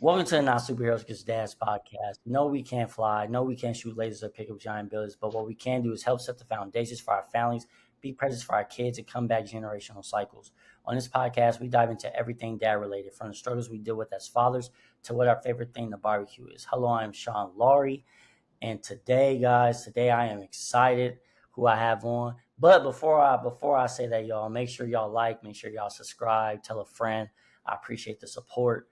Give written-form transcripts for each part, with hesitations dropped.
Welcome to the Not Superheroes Because Dads podcast. No, we can't fly. No, we can't shoot lasers or pick up giant buildings. But what we can do is help set the foundations for our families, be present for our kids, and combat generational cycles. On this podcast, we dive into everything dad related, from the struggles we deal with as fathers to what our favorite thing to barbecue is. Hello, I am Sean Laurie. And today, guys, I am excited who I have on. But before I say that, y'all, make sure y'all like, make sure y'all subscribe, tell a friend. I appreciate the support.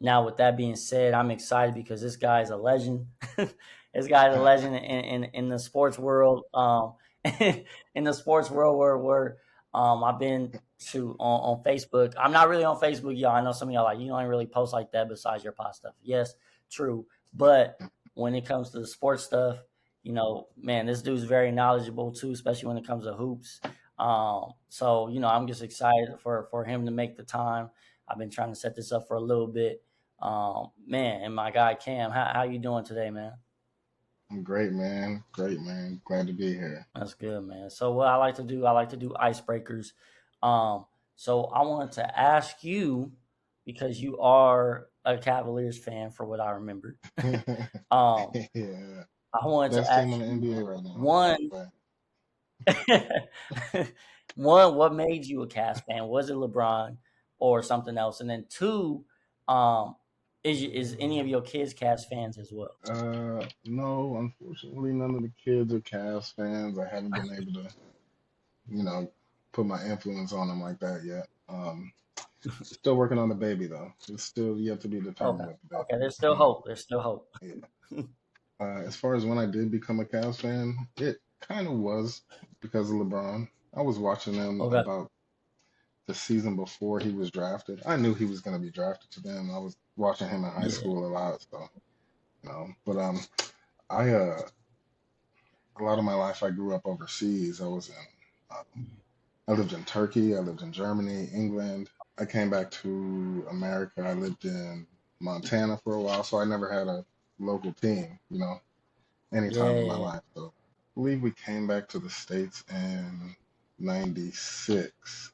Now, with that being said, I'm excited because this guy is a legend. This guy is a legend in the sports world. In the sports world where I've been on Facebook. I'm not really on Facebook, y'all. I know some of y'all like you don't really post like that besides your pot stuff. Yes, true. But when it comes to the sports stuff, man, this dude's very knowledgeable too, especially when it comes to hoops. So I'm just excited for him to make the time. I've been trying to set this up for a little bit. Man, and my guy Cam, how you doing today, man? I'm great, man. Great, man. Glad to be here. That's good, man. So what I like to do icebreakers. So I wanted to ask you because you are a Cavaliers fan, for what I remember. um, Yeah. I wanted to Best ask team in the you NBA right now. one, But one, what made you a Cavs fan? Was it LeBron or something else? And then two, um, is any of your kids Cavs fans as well? no, unfortunately, none of the kids are Cavs fans. I haven't been able to, you know, put my influence on them like that yet. Still working on the baby though. It's still yet to be Okay, determined with the baby. okay. There's still hope. There's still hope. Yeah. As far as when I did become a Cavs fan, it kind of was because of LeBron. I was watching them Okay. about the season before he was drafted. I knew he was going to be drafted to them. I was watching him in high Yeah. school a lot, so But I a lot of my life I grew up overseas. I lived in Turkey. I lived in Germany, England. I came back to America. I lived in Montana for a while, so I never had a local team, any time in my Yeah. life. So I believe we came back to the States in '96.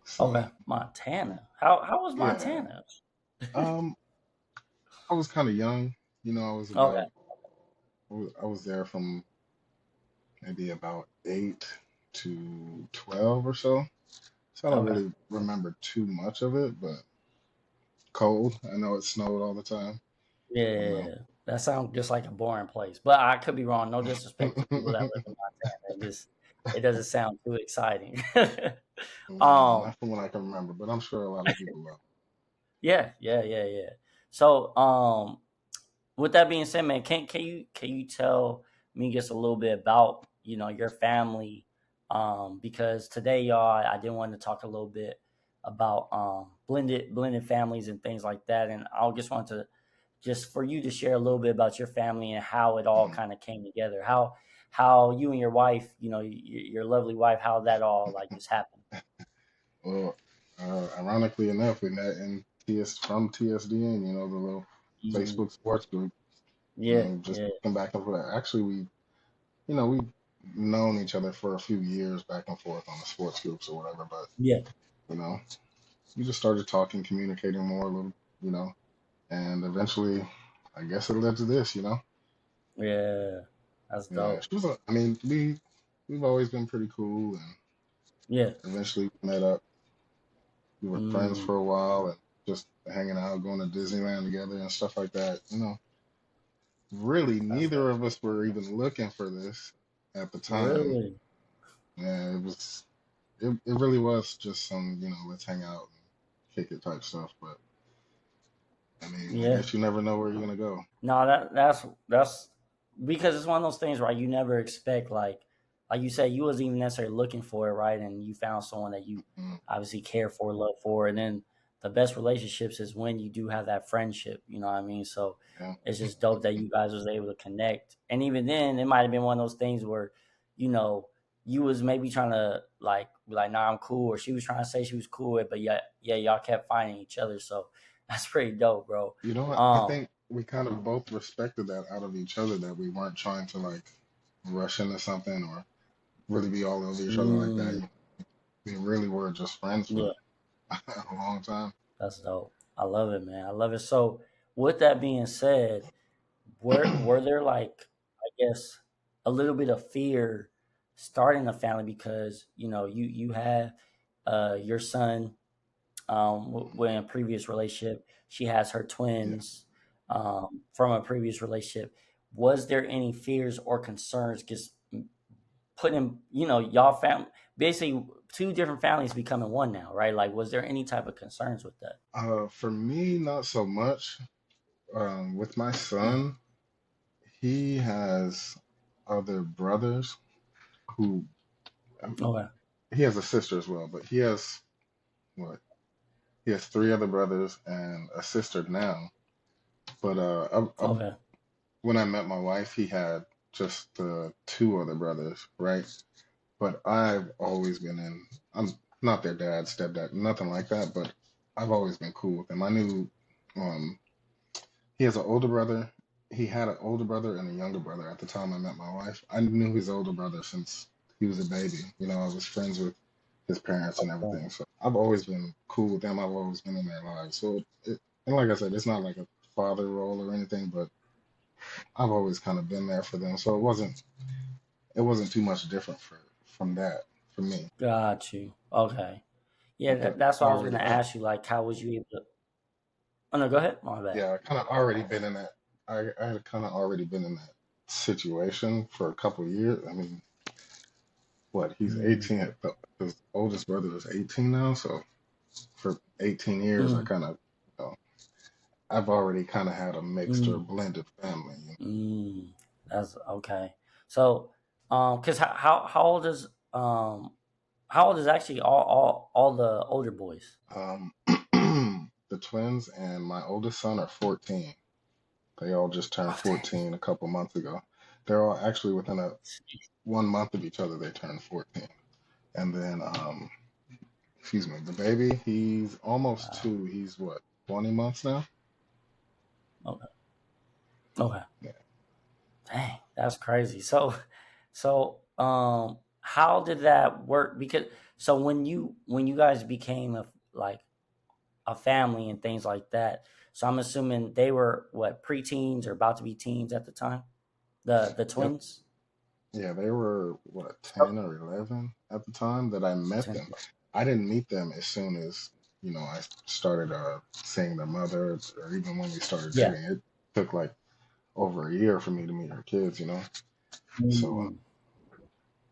So Okay. Montana. How was yeah. Montana? Um, I was kind of young. I was Okay. I was there from maybe about 8 to 12 or so. So I don't Okay. really remember too much of it, but cold. I know it snowed all the time. I don't Yeah. That sounds just like a boring place, but I could be wrong. No disrespect to people that know. live in Montana. It doesn't sound too exciting. Nah, um. not from what I can remember, but I'm sure a lot of people will. Yeah. Yeah. Yeah. Yeah. So with that being said, man, can you tell me just a little bit about your family? Because today, y'all, I did want to talk a little bit about blended families and things like that, and I just want to just for you to share a little bit about your family and how it all Mhm. kind of came together. How you and your wife, your lovely wife, how that all like just happened. Well, ironically enough, we met in from TSDN, the little Mm, Facebook sports group, yeah, just yeah, come back and forth. Actually, we've known each other for a few years back and forth on the sports groups or whatever, but yeah. you know, we just started talking, communicating more a little, you know, and eventually, I guess it led to this. Yeah, that's Yeah, dope. I mean, we've always been pretty cool, and Yeah. eventually we met up. We were friends Mm, for a while, and just hanging out, going to Disneyland together and stuff like that. Really, that's neither dope. of us were even looking for this at the time. Really? And it really was just some, let's hang out and kick it type stuff. But I mean, I Yeah. guess you never know where you're gonna go. No, that's because it's one of those things, right? You never expect like you said, you wasn't even necessarily looking for it, right? And you found someone that you Mm, obviously care for, love for, and then the best relationships is when you do have that friendship. You know what I mean? So yeah. it's just dope that you guys was able to connect. And even then, it might have been one of those things where, you know, you was maybe trying to like be like, nah, I'm cool, or she was trying to say she was cool with, but yeah, y'all kept finding each other. So that's pretty dope, bro. You know what? I Um, think we kind of both respected that out of each other, that we weren't trying to like rush into something or really be all over each other like that. mm, We really were just friends for yeah, a long time. that's dope. I love it, man. I love it. So, with that being said, were there like, I guess, a little bit of fear starting a family because you have your son in a previous relationship. She has her Yeah. twins from a previous relationship. Was there any fears or concerns? Because putting, y'all basically two different families becoming one now, right? Like, was there any type of concerns with that? For me, not so much. With my Mm. son, he has other brothers who Okay. he has a sister as well, but he has what? He has three other brothers and a sister now. But Okay. when I met my wife, he had just two other brothers, right? But I've always been in. I'm not their dad, stepdad, nothing like that. But I've always been cool with them. I knew um, he has an older brother. He had an older brother and a younger brother at the time I met my wife. I knew his older brother since he was a baby. I was friends with his parents and Okay. everything. So I've always been cool with them. I've always been in their lives. And like I said, it's not like a father role or anything, but I've always kind of been there for them. So it wasn't too much different from that for me. Got you. Okay. Yeah, I kind of that's what I was already, gonna ask you. Like, how was you able to? Oh no, go ahead. My bad. yeah, I kind of already been in that. I had kind of already been in that situation for a couple of years. I mean, what, he's Mm. 18. His oldest brother is 18 now. So for 18 years, Mm. you know, I've already kind of had a mixed or Mm. blended family. Mm. That's okay. So, because how old is actually all the older boys? The twins and my oldest son are 14. They all just turned Oh, dang. 14 a couple months ago. They're all actually within a 1 month of each other. They turned 14, and then excuse me, the baby, he's almost Wow. 2. He's what, 20 months now? Okay. Okay. Yeah. Dang, that's crazy. So, how did that work? Because so when you guys became like a family and things like that. So I'm assuming they were what, preteens or about to be teens at the time. The Yep. twins. Yeah, they were what, Oh, 10 or 11 at the time that I met 10. them. I didn't meet them as soon as, I started seeing their mother, or even when we started Yeah. dating. It took like over a year for me to meet her kids. So Mm.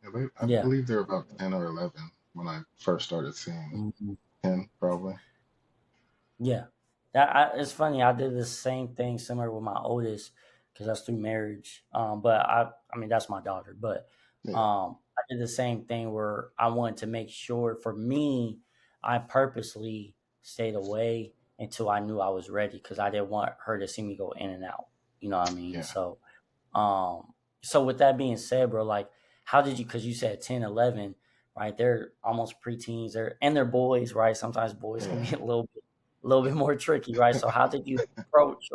yeah, I Yeah. believe they're about 10 or 11 when I first started seeing Mhm. 10, probably. Yeah, it's funny. I did the same thing similar with my oldest because that's through marriage. But I mean that's my daughter. But Yeah. I did the same thing where I wanted to make sure. For me, I purposely stayed away until I knew I was ready because I didn't want her to see me go in and out. You know what I mean? Yeah. Um, so with that being said, bro, like, how did you? Because you said 10, 11, right? They're almost preteens. They're boys, right? Sometimes boys can Yeah. be a little bit more tricky, right? So how did you approach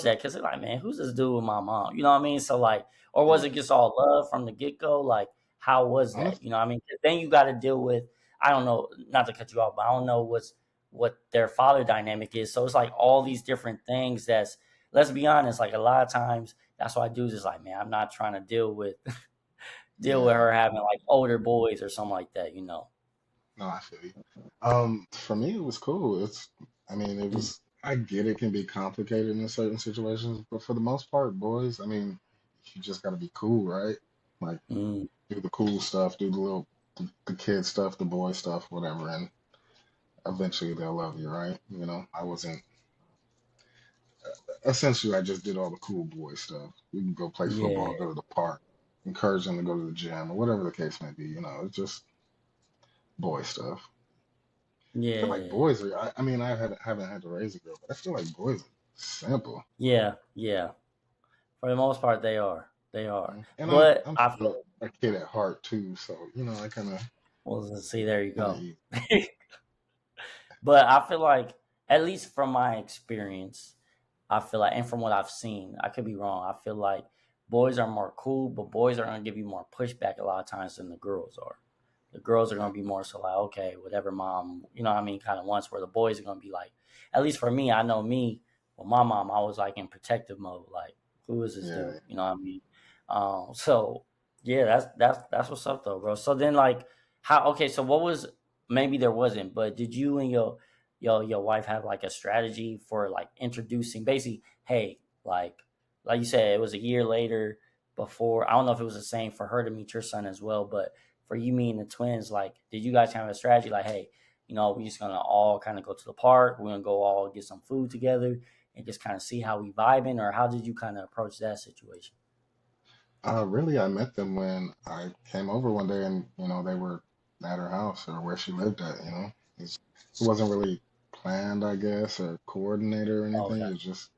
that? Because it's like, man, who's this dude with my mom? You know what I mean? So like, or was Yeah. it just all love from the get go? Like, how was that? Honest, You know what I mean? 'Cause then you got to deal with, I don't know, not to cut you off, but I don't know what their father dynamic is. So it's like all these different things. Let's be honest, like a lot of times that's why dudes is like, man, I'm not trying to deal with deal with yeah. her having like older boys or something like that. No, I feel you. For me, it was cool. I mean, Mm. I get it can be complicated in certain situations, but for the most part, boys, I mean, you just got to be cool, right? Like, Mm. do the cool stuff, do the kid stuff, the boy stuff, whatever, and eventually they'll love you, right? Essentially, I just did all the cool boy stuff. We can go play Yeah, football, go to the park, encourage them to go to the gym, or whatever the case may be. It's just boy stuff. I feel like yeah, boys are. I mean, haven't had to raise a girl, but I feel like boys are simple. yeah, yeah. For the most part, they are. They are. And I'm But I'm I still a kid at heart too, so I well, see, there you kind of go. eat. But I feel like, at least from my experience, I feel like, and from what I've seen, I could be wrong. I feel like boys are more cool, but boys are going to give you more pushback a lot of times than the girls are. The girls are Yeah, going to be more so like, okay, whatever mom, you know what I mean, kind of wants, where the boys are going to be like, at least for me, I know me, with my mom, I was like in protective mode. Like, who is this Yeah. dude? You know what I mean? So yeah, that's what's up though, bro. So then like how okay, so what was maybe there wasn't, but did you and your wife have like a strategy for like introducing basically, hey, like you said, it was a year later before. I don't know if it was the same for her to meet your son as well, but for you meeting the twins, like, did you guys have a strategy like, hey, we're just gonna all kind of go to the park, we're gonna go all get some food together and just kind of see how we vibing, or how did you kind of approach that situation? Really, I met them when I came over one day, and they were at her house or where she lived at. It wasn't really planned, I guess, or coordinated or anything. Okay. It's just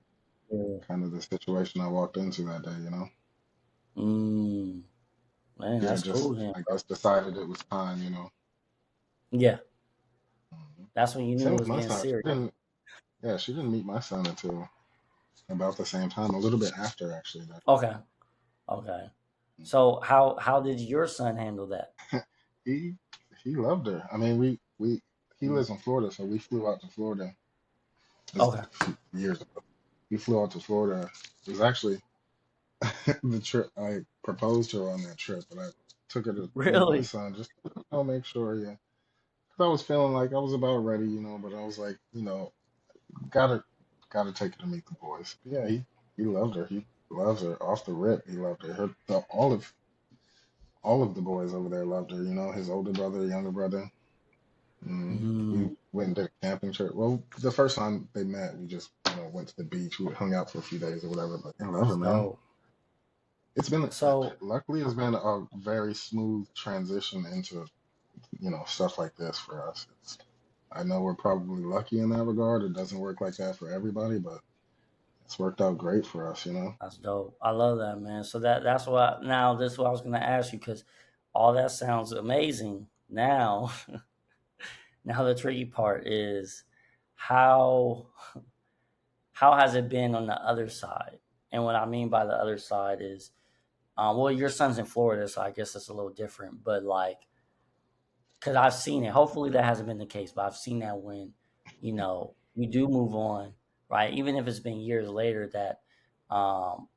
Yeah. kind of the situation I walked into that day. Mm, man, Yeah, that's just cool then, I bro. guess decided it was time. Yeah, Mhm. that's when you knew Same it with was my getting son. She serious. didn't. Yeah, she didn't meet my son until about the same time, a little bit after actually. That Okay. Okay. So how did your son handle that? he he loved her. I mean, we he Mm. lives in Florida, so we flew out to Florida. This Okay. a few years ago. We flew out to Florida. It was actually the trip. I proposed to her on that trip, but I took her to meet my Really? son just to make sure, yeah. 'Cause I was feeling like I was about ready, but I was like, gotta gotta take her to meet the boys. But yeah, he loved her. He loves her off the rip. He loved her. All of the boys over there loved her. His older brother, younger brother. Mm, We went and did a camping trip. Well, the first time they met, we just went to the beach. We hung out for a few days or whatever. But I love her, that's man. dope. It's been So luckily it's been a very smooth transition into stuff like this for us. I know we're probably lucky in that regard. It doesn't work like that for everybody, but it's worked out great for us. that's dope. I love that, man. So that's what now this is what I was gonna ask you, because all that sounds amazing. Now now the tricky part is how how has it been on the other side? And what I mean by the other side is, well, your son's in Florida, so I guess it's a little different. But like, because I've seen it. Hopefully that hasn't been the case, but I've seen that when you do move on, right? Even if it's been years later, that um,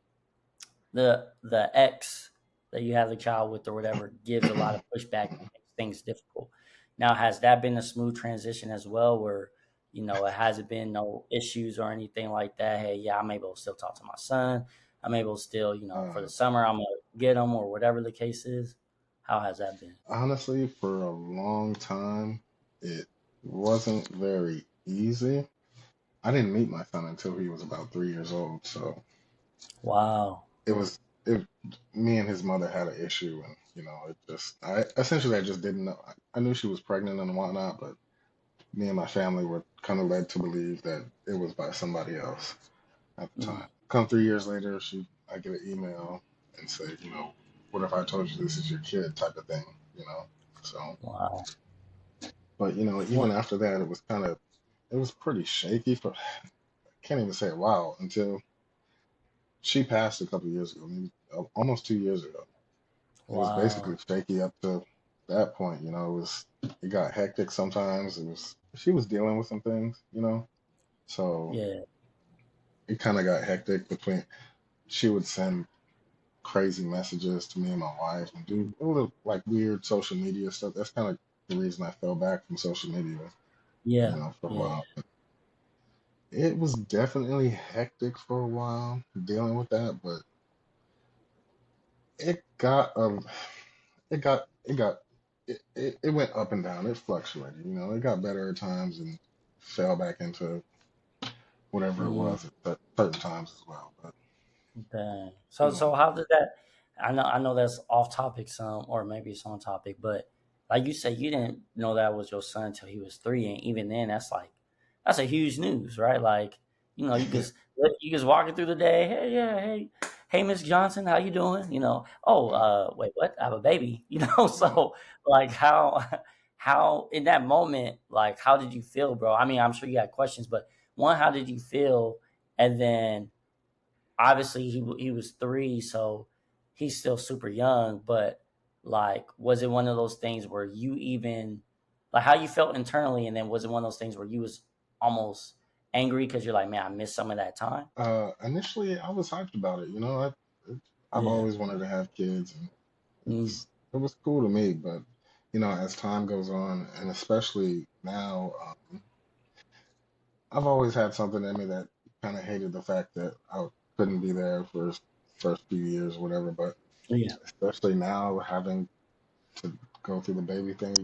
the ex that you have the child with or whatever gives a lot of pushback and makes things difficult. Now, has that been a smooth transition as well, where it hasn't been no issues or anything like that? Hey, yeah, I'm able to still talk to my son. I'm able to still, for the uh, summer, I'm gonna get him or whatever the case is. How has that been? Honestly, for a long time, it wasn't very easy. I didn't meet my son until he was about 3 years old, so Wow. it was it. Me and his mother had an issue, and it just I just didn't know. I knew she was pregnant and whatnot, but me and my family were kind of led to believe that it was by somebody else at the Mm, time. Come 3 years later, I get an email and say, what if I told you this is your kid type of thing. So, wow. but even What? after that, it was pretty shaky for, I can't even say wow, until she passed a couple years ago, maybe almost 2 years ago. It was basically Wow. shaky up to that point. It got hectic sometimes. She was dealing with some things. So Yeah. it kind of got hectic between, she would send crazy messages to me and my wife and do a little like weird social media stuff. That's kind of the reason I fell back from social media, Yeah. for a Yeah. while. It was definitely hectic for a while dealing with that, but it got it got it got it went up and down. It fluctuated. It got better at times and fell back into whatever it Mm, was at certain times as well. But dang. you So know, how did that? I know that's off topic some, or maybe it's on topic, but like you said, you didn't know that was your son until he was 3, and even then, that's a huge news, right? Like, you just walking through the day, hey, yeah, hey, Miss Johnson, how you doing? Oh, wait, what? I have a baby, So, like, how in that moment, like, how did you feel, bro? I mean, I'm sure you had questions, but one, how did you feel, and then obviously he was 3, so he's still super young. But like, was it one of those things where you even like how you felt internally, and then was it one of those things where you was almost angry because you're like, man, I missed some of that time? Initially, I was hyped about it. I've Yeah. always wanted to have kids, and Mm, it was cool to me. But as time goes on, and especially now, I've always had something in me that kind of hated the fact that I couldn't be there for first few years or whatever. But yeah. especially now, having to go through the baby thing,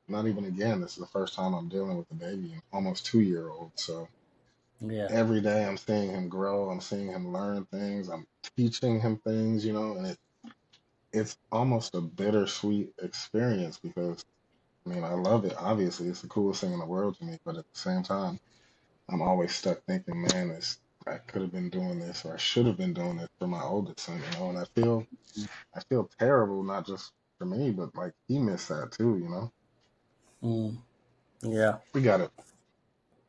not even again. This is the first time I'm dealing with a baby, almost 2 year old. So Yeah. every day I'm seeing him grow. I'm seeing him learn things. I'm teaching him things, and it's almost a bittersweet experience because I mean I love it. Obviously, it's the coolest thing in the world to me. But at the same time, I'm always stuck thinking, man, I could have been doing this or I should have been doing this for my oldest son, and I feel terrible, not just for me, but like he missed that too. Mm, yeah. We got it.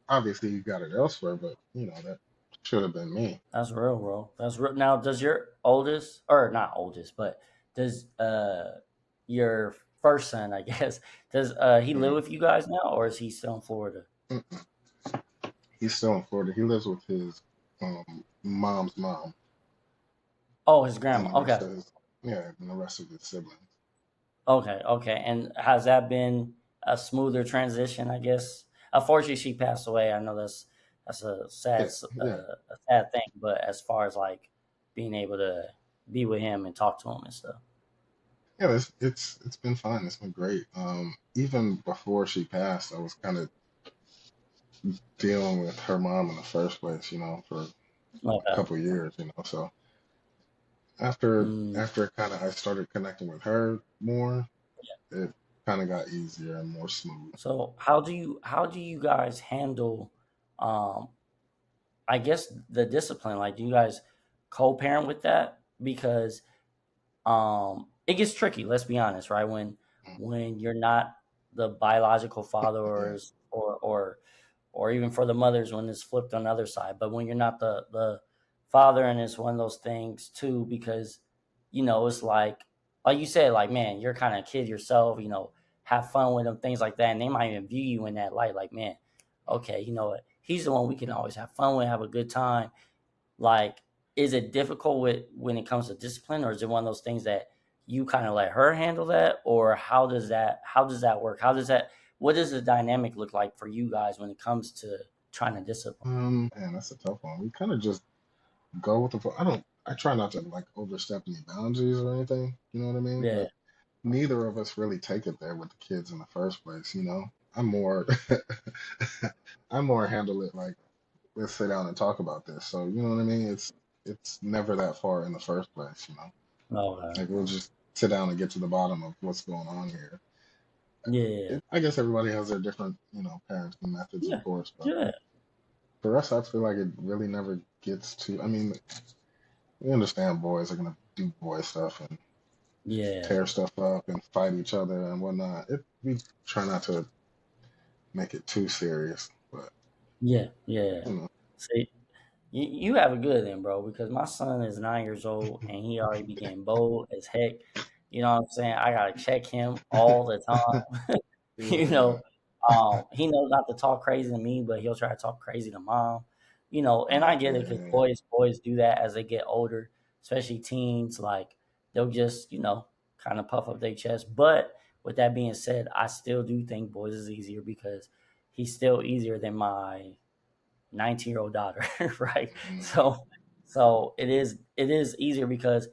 Obviously, you got it elsewhere, but that should have been me. That's real, bro. That's real. Now, does your oldest, or not oldest, but does your first son, I guess, does he live Mm, with you guys now, or is he still in Florida? mm. He's still in Florida. He lives with his mom's mom Oh, his and grandma. the Okay, rest of his yeah, and the rest of his siblings. okay, okay. And has that been a smoother transition? I guess. Unfortunately, she passed away. I know that's Yeah, yeah, a sad thing. But as far as like being able to be with him and talk to him and stuff. yeah. It's been fine. It's been great. Even before she passed, I was kind of dealing with her mom in the first place, for a Okay. couple of years, So after Mm. after kind of I started connecting with her more, it kind of got easier and more smooth. So how do you guys handle um I guess the discipline? Like do you guys co-parent with that? Because it gets tricky, let's be honest, right? When you're not the biological father Yeah. or even for the mothers when it's flipped on the other side. But when you're not the father and it's one of those things too, because it's like you said, like man, you're kind of a kid yourself, have fun with them, things like that, and they might even view you in that light, like man, okay, you know what, he's the one we can always have fun with, have a good time. Like, is it difficult with when it comes to discipline, or is it one of those things that you kind of let her handle that, or how does that work? What does the dynamic look like for you guys when it comes to trying to discipline? Man, that's a tough one. We kind of just go with the flow. I try not to like overstep any boundaries or anything. You know what I mean? Yeah, But neither of us really take it there with the kids in the first place. I'm more, I more handle it like let's sit down and talk about this. So you know what I mean? It's never that far in the first place. okay, Like we'll just sit down and get to the bottom of what's going on here. yeah, I guess everybody has their different, parenting methods, of yeah, course, but yeah, for us, I feel like it really never gets to. I mean, we understand boys are gonna do boy stuff and yeah, tear stuff up and fight each other and whatnot. We try not to make it too serious, but yeah, yeah. you know, See, you have it good then, bro, because my son is 9 years old and he already became bold as heck. You know what I'm saying? I gotta check him all the time. you yeah, know, he knows not to talk crazy to me, but he'll try to talk crazy to mom. And I get it because yeah, boys do that as they get older, especially teens. Like they'll just kind of puff up their chest. But with that being said, I still do think boys is easier because he's still easier than my 19-year-old daughter, right? mm, So it is easier because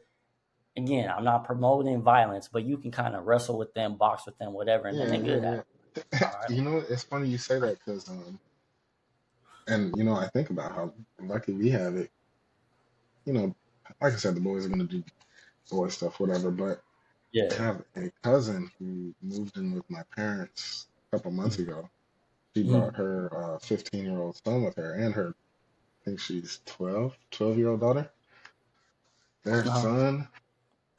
again, I'm not promoting violence, but you can kind of wrestle with them, box with them, whatever, and then yeah, they're good at yeah, it. yeah. All right. It's funny you say that because, and I think about how lucky we have it. You know, like I said, the boys are gonna do boy stuff, whatever, but I Yeah. have a cousin who moved in with my parents a couple months ago. She Mm-hmm. brought her 15-year-old son with her and her, I think she's 12-year-old daughter. Their Uh-huh. son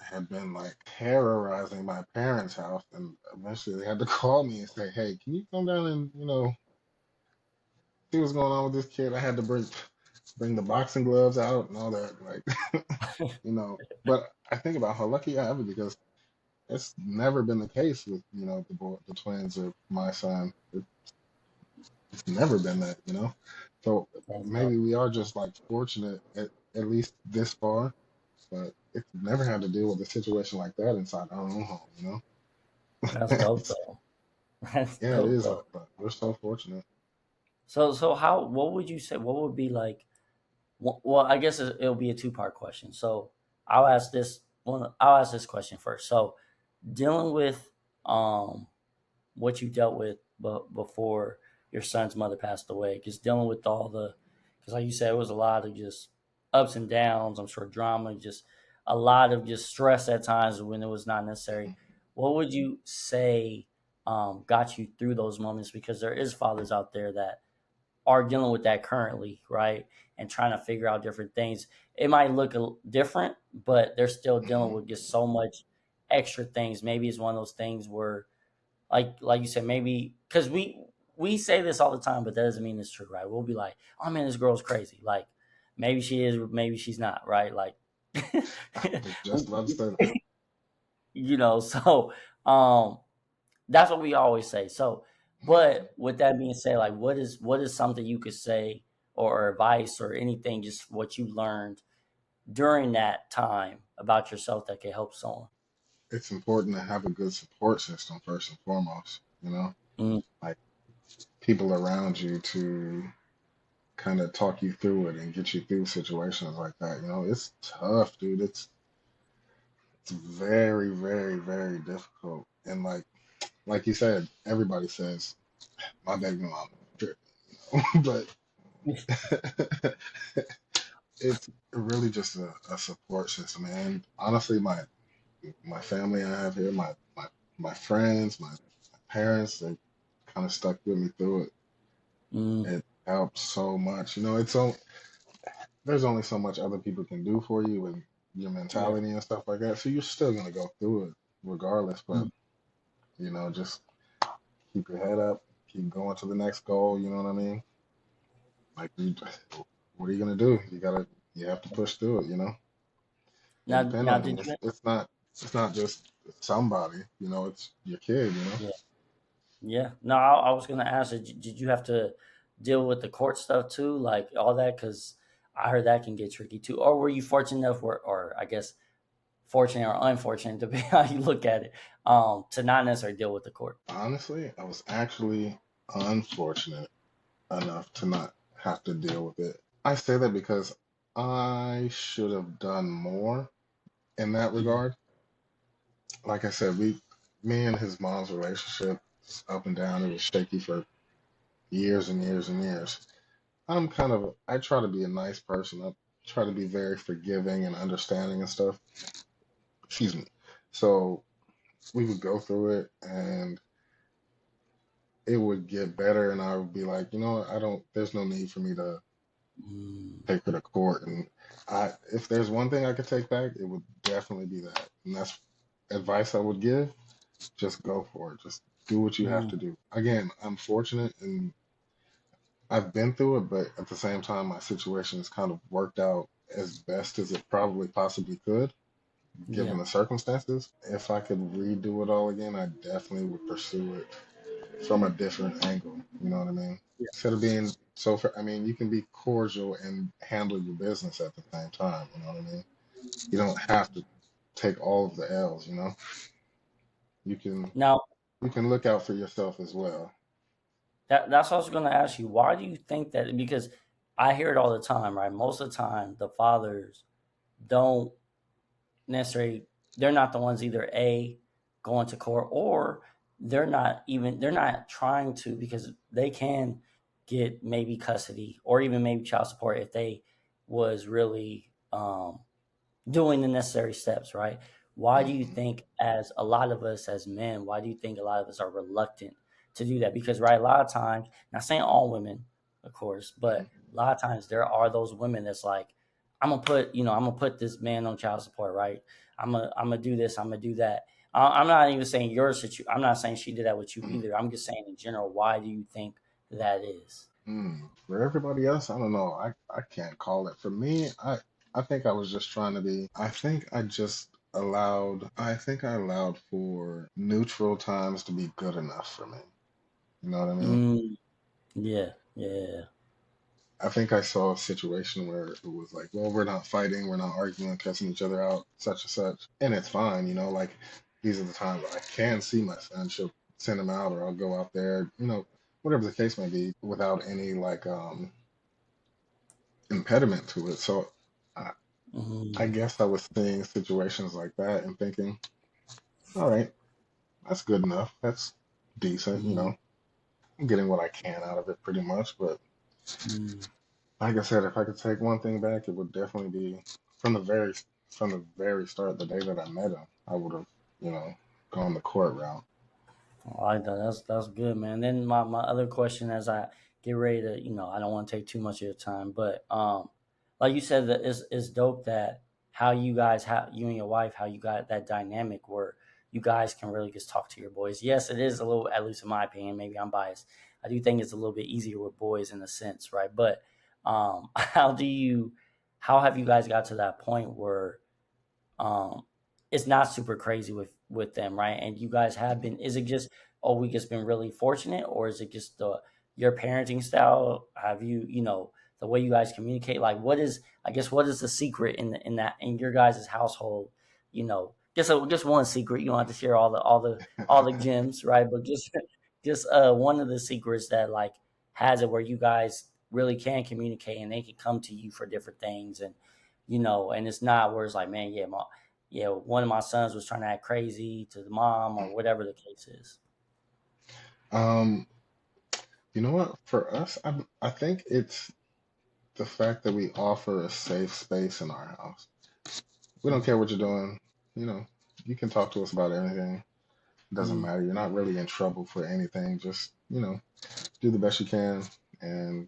had been like terrorizing my parents' house, and eventually they had to call me and say, "Hey, can you come down and see what's going on with this kid?" I had to bring the boxing gloves out and all that, like But I think about how lucky I am because it's never been the case with the twins or my son. it's never been that, you know. So Thank God. maybe we are just like fortunate at least this far, but it's never had to deal with a situation like that inside our own home, you know. That's dope though. That's Yeah, it dope is, though. but we're so fortunate. So how? What would you say? What would be like? Well, I guess it'll be a two-part question. So I'll ask this one. I'll ask this question first. So dealing with um what you dealt with before your son's mother passed away, just dealing with all the, because like you said, it was a lot of just ups and downs. I'm sure drama, just a lot of just stress at times when it was not necessary. What would you say got you through those moments? Because there is fathers out there that are dealing with that currently, right? And trying to figure out different things. It might look different, but they're still dealing Hmm. with just so much extra things. Maybe it's one of those things where, like you said, maybe because we say this all the time, but that doesn't mean it's true, right? We'll be like, oh man, this girl's crazy. Like maybe she is, maybe she's not, right? Like I was just about to say that. so that's what we always say. So, but with that being said, like what is something you could say or advice or anything, just what you learned during that time about yourself that could help someone? It's important to have a good support system first and foremost, you know, Mm, like people around you to kind of talk you through it and get you through situations like that. You know, it's tough, dude. It's very, very, very difficult. And like you said, everybody says my baby mom, but it's really just a support system. And honestly, my family I have here, my friends, my parents, they kind of stuck with me through it. mm, It helped so much. You know, there's only so much other people can do for you with your yeah. mentality and stuff like that. So you're still gonna go through it regardless. But Mm. just keep your head up, keep going to the next goal. You know what I mean? Like, what are you gonna do? You have to push through it. And depend Now, on them. did you? It's not just somebody. It's your kid. Yeah. Yeah. No, I was gonna ask, did you have to deal with the court stuff too, like all that? Because I heard that can get tricky too. Or were you fortunate enough, or I guess fortunate or unfortunate, depending how you look at it, to not necessarily deal with the court? Honestly, I was actually unfortunate enough to not have to deal with it. I say that because I should have done more in that Mm, regard. Like I said, me and his mom's relationship was up and down. It was shaky for years and years and years. I try to be a nice person. I try to be very forgiving and understanding and stuff. Excuse me. So we would go through it and it would get better. And I would be like, what? There's no need for me to mm, take her to court. And if there's one thing I could take back, it would definitely be that. And that's advice I would give. Just go for it. Just do what you have mm, to do. Again, I'm fortunate and I've been through it, but at the same time, my situation has kind of worked out as best as it probably possibly could, yeah. given the circumstances. If I could redo it all again, I definitely would pursue it from a different angle. You know what I mean? Yeah. Instead of being I mean, you can be cordial and handle your business at the same time. You know what I mean? You don't have to take all of the L's. You can Now, you can look out for yourself as well. that's what I was going to ask you. Why do you think that? Because I hear it all the time, right? Most of the time, the fathers don't necessarily, they're not the ones either A, going to court, or they're not trying to, because they can get maybe custody or even maybe child support if they was really doing the necessary steps, right? Why do you Hmm. think, as a lot of us as men, why do you think a lot of us are reluctant to do that? Because, right, a lot of times, not saying all women, of course, but a lot of times there are those women that's like, I'm gonna put this man on child support, right? I'm gonna do this, I'm gonna do that. I'm not even saying your situation. I'm not saying she did that with you either. I'm just saying in general. Why do you think that is? For everybody else, I don't know. I can't call it. For me, I think I was just trying to be. I think I allowed for neutral times to be good enough for me. You know what I mean? Mm, Yeah, yeah. I think I saw a situation where it was like, well, we're not fighting, we're not arguing, cussing each other out, such and such, and it's fine, like these are the times I can see my son. She'll send him out, or I'll go out there, whatever the case may be, without any like impediment to it. So I, I Hmm. guess I was seeing situations like that and thinking, all right, that's good enough, that's decent, Hmm. I'm getting what I can out of it pretty much, but Hmm. like I said, if I could take one thing back, it would definitely be from the very from the very start, the day that I met him, I would have, you know, gone the court route. I like that. That's good, man. Then my other question, as I get ready to, I don't want to take too much of your time, but like you said, that it's dope that how you guys, how you and your wife, how you got that dynamic where you guys can really just talk to your boys. Yes, it is a little, at least in my opinion, maybe I'm biased. I do think it's a little bit easier with boys in a sense, right? But how have you guys got to that point where um it's not super crazy with them, right? And you guys have been, is it just, oh, we just been really fortunate, or is it just the your parenting style? Have you, the way you guys communicate, like what is, I guess, what is the secret in that in your guys' household? Just one secret. You don't have to share all the gems, right? But just just one of the secrets that like has it where you guys really can communicate and they can come to you for different things, and and it's not where it's like, man, yeah, one of my sons was trying to act crazy to the mom or whatever the case is. Um, you know what? For us, I think it's the fact that we offer a safe space in our house. We don't care Mm, what you're doing. You know, you can talk to us about anything. It doesn't mm, matter. You're not really in trouble for anything. Just, do the best you can, and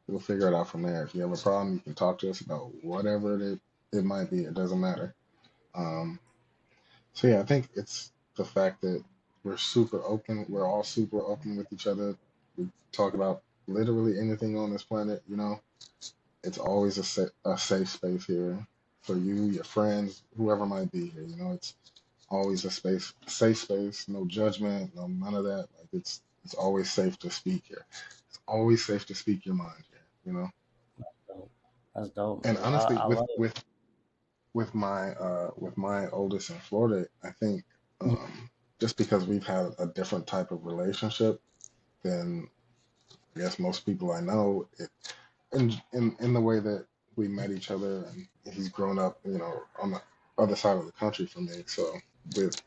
we'll figure it out from there. If you have a problem, you can talk to us about whatever it might be. It doesn't matter. Um, so yeah, I think it's the fact that we're super open. We're all super open with each other. We talk about literally anything on this planet. It's always a safe space here for you, your friends, whoever might be here. It's always safe space, no judgment, no none of that. Like it's always safe to speak here. It's always safe to speak your mind here. dope. That's dope, And man. I, honestly, I love it. with my oldest in Florida, I think um, just because we've had a different type of relationship than I guess most people I know, in the way that we met each other, and he's grown up, on the other side of the country from me. So with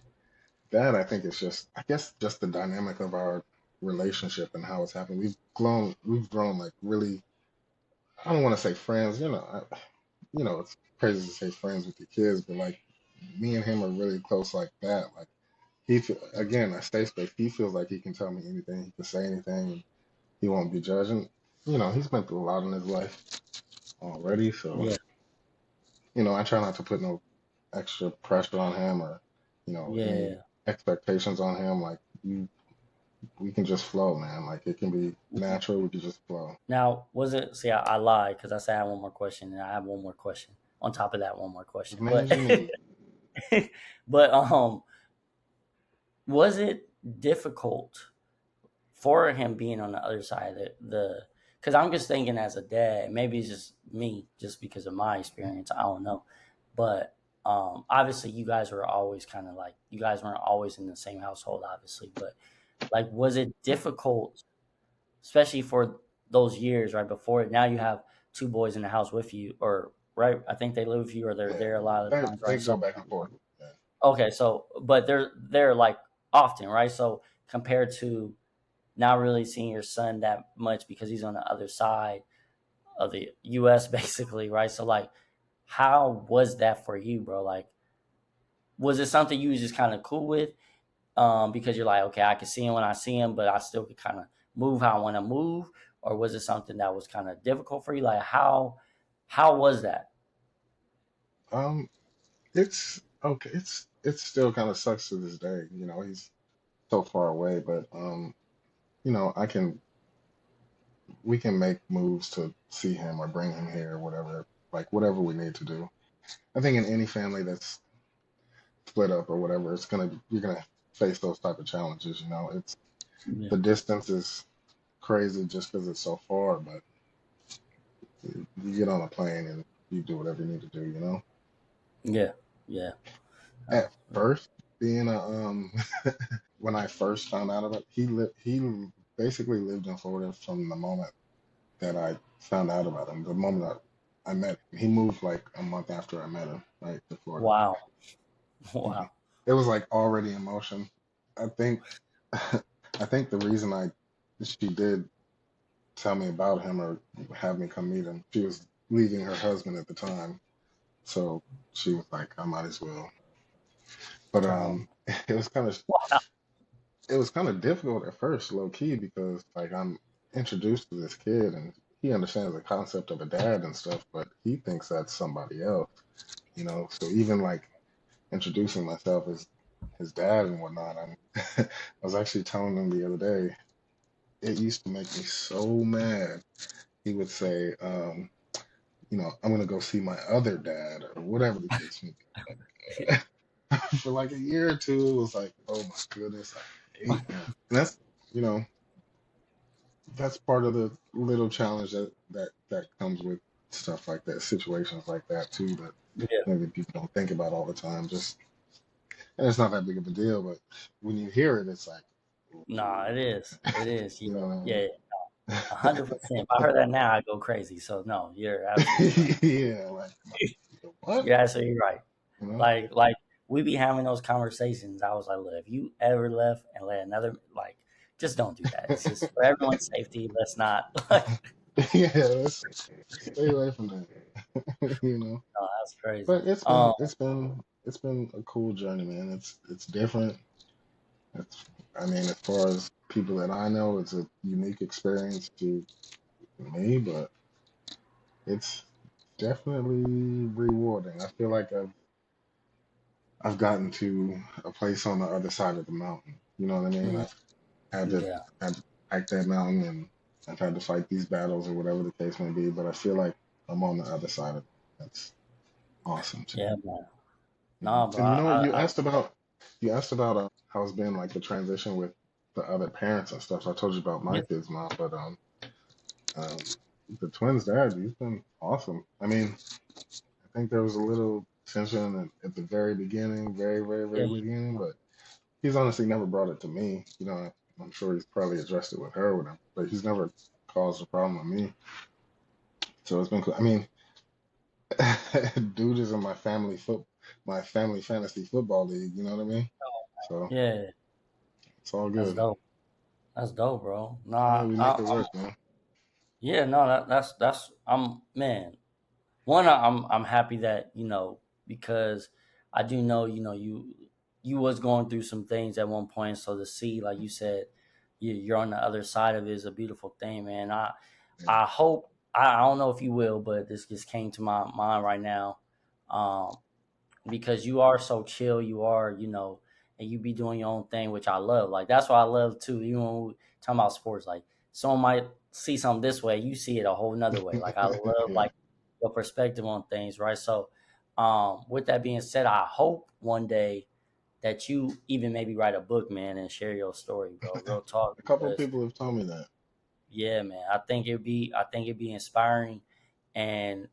that, I think it's I guess just the dynamic of our relationship and how it's happened. We've grown like really. I don't want to say friends, it's crazy to say friends with your kids, but like me and him are really close like that. Like again, a safe space. He feels like he can tell me anything, he can say anything, and he won't be judging. He's been through a lot in his life already, so Yeah, I try not to put no extra pressure on him, or any yeah. expectations on him. Like we can just flow, man. Like it can be natural. We can just flow. Now, was it? See, I lied because I said I had one more question, and I have one more question on top of that one more As question. many But as you need. but was it difficult for him being on the other side of the because I'm just thinking as a dad, maybe it's just me, just because of my experience. I don't know, but obviously you guys were always kind of like, you guys weren't always in the same household, obviously, but like, was it difficult, especially for those years right before it? Now you have two boys in the house with you, or right? I think they live with you, or they're Yeah, there a lot of the times, they right? go So back and forth. Yeah. okay, so but they're like often, right? So compared to not really seeing your son that much because he's on the other side of the US basically, right? So like, how was that for you, bro? Like, was it something you was just kind of cool with? Because you're like, okay, I can see him when I see him, but I still could kind of move how I want to move, or was it something that was kind of difficult for you? Like, how was that? Um, it's okay. It's still kind of sucks to this day. He's so far away, but I can we can make moves to see him or bring him here or whatever, like whatever we need to do. I think in any family that's split up or whatever, you're gonna face those type of challenges. It's Yeah. the distance is. crazy just because it's so far, but you get on a plane and you do whatever you need to do, you know? Yeah, yeah. Uh, At first, being a when I first found out about he basically lived in Florida from the moment that I found out about him. The moment I met him, he moved like a month after I met him, right to Florida. wow, Mhm. wow. It was like already in motion. I think I think the reason I she did tell me about him or have me come meet him, she was leaving her husband at the time, so she was like, I might as well. But So it was kind of wow, it was kind of difficult at first, low key, because like I'm introduced to this kid and he understands the concept of a dad and stuff, but he thinks that's somebody else, you know. So even like introducing myself as his dad and whatnot, I was actually telling him the other day, it used to make me so mad. He would say, I'm gonna go see my other dad or whatever the case may be. For like a year or two, it was like, oh my goodness, I hate him. And you know, that's part of the little challenge that comes with stuff like that, situations like that too, that yeah. maybe people don't think about all the time. Just and it's not that big of a deal, but when you hear it, it's like, Nah, it ooh, is. It is. Yeah, you know what I mean? yeah. 100%. If I heard that now, I go crazy. So no, you're absolutely right. Yeah, like what? You're absolutely right. You know? Like we be having those conversations. I was like, look, if you ever left and let another just don't do that. It's just for everyone's safety. Let's not. Yeah, let's stay away from that. You know. No, that's crazy. But it's been a cool journey, man. It's different. It's I mean, as far as people that I know, it's a unique experience to me, but it's definitely rewarding. I feel like I've gotten to a place on the other side of the mountain. You know what I mean? Mhm. I've had to Yeah, had to hike that mountain and I've had to fight these battles or whatever the case may be, but I feel like I'm on the other side of it. That's awesome too. yeah, man. You know? No, bro. And you know what? I You asked about how it's been like the transition with the other parents and stuff. So I told you about my yeah, kid's mom, but um, the twins' dad, he's been awesome. I mean, I think there was a little tension at the very beginning, very, very, yeah, very beginning, but he's honestly never brought it to me. You know, I'm sure he's probably addressed it with her or whatever, but he's never caused a problem with me. So it's been cool. I mean, dude is in my family fantasy football league. You know what I mean? So yeah. it's all That's good. dope. That's dope, bro. Yeah, Nah, we make it work, man. yeah, no, that's I'm man. One, I'm happy that because I do know you was going through some things at one point. So to see, like you said, you're on the other side of it is a beautiful thing, man. Yeah, I hope I don't know if you will, but this just came to my mind right now, um, because you are so chill. You are and you be doing your own thing, which I love. Like that's what I love too. Even when we talking about sports, like someone might see something this way, you see it a whole nother way. Like I love yeah, like your perspective on things, right? So, with that being said, I hope one day that you even maybe write a book, man, and share your story, bro. Real talk, a couple of because people have told me that. yeah, man, I think it'd be inspiring, and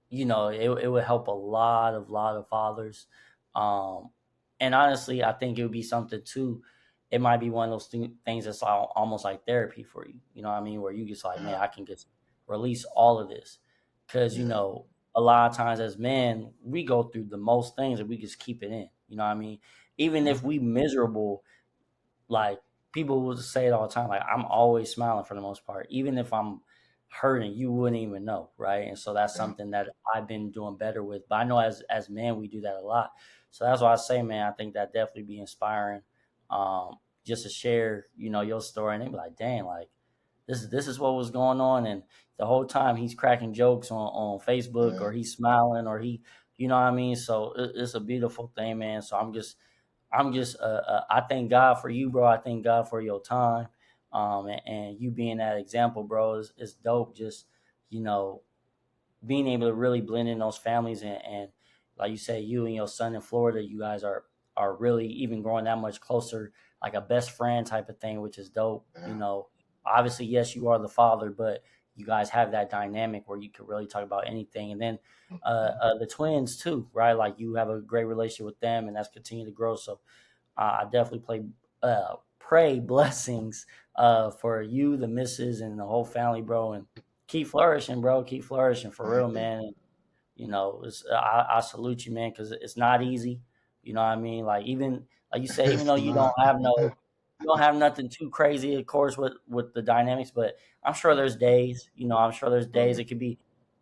it would help a lot of fathers. Um, and honestly, I think it would be something too. It might be one of those things that's almost like therapy for you. You know what I mean? Where you just like, Yeah, man, I can just release all of this, because yeah, a lot of times as men, we go through the most things and we just keep it in. You know what I mean? Even yeah, if we miserable, like people will say it all the time, like I'm always smiling for the most part, even if I'm hurting, you wouldn't even know, right? And so that's yeah. something that I've been doing better with. But I know as men we do that a lot. So that's why I say, man, I think that definitely be inspiring, just to share your story, and they be like, dang, like this is what was going on, and the whole time he's cracking jokes on Facebook, Yeah. or he's smiling, or he what I mean. So it's a beautiful thing, man. So I thank God for you, bro. I thank God for your time, and you being that example, bro, is dope. Just you know, being able to really blend in those families, and like you say, you and your son in Florida, you guys are really even growing that much closer, like a best friend type of thing, which is dope. Yeah. obviously, yes, you are the father, but you guys have that dynamic where you can really talk about anything. And then the twins too, right? Like you have a great relationship with them, and that's continued to grow. So I definitely pray blessings for you, the missus, and the whole family, bro. And keep flourishing, bro. Keep flourishing for real, Thank you. man. And, I salute you, man, because it's not easy. You know what I mean? Like even like you said, even It's though not. you don't have nothing too crazy, of course, with the dynamics. But I'm sure there's days. I'm sure there's days. Right. It could be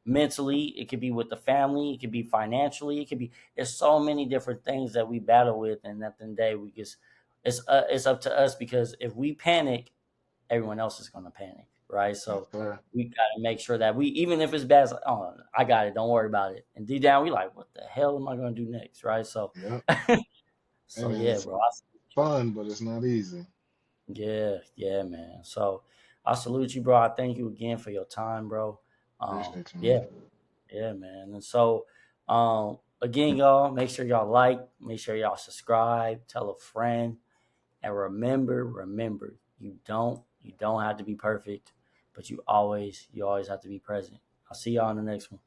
mentally, it could be with the family, it could be financially, it could be. There's so many different things that we battle with, and at the end of the day, we just it's up to us because if we panic, everyone else is going to panic, right? Yes, So sir. we got to make sure that we, even if it's bad, it's like, oh, I got it, don't worry about it. And deep down, we like, what the hell am I going to do next, right? So, Yep. so And yeah, it's bro. fun, but it's not easy. Yeah, yeah, man. So I salute you, bro. I thank you again for your time, bro. Appreciate you, Yeah, man. yeah, man. And so, again, y'all, make sure y'all like, make sure y'all subscribe, tell a friend. And remember, you don't have to be perfect, but you always have to be present. I'll see y'all on the next one.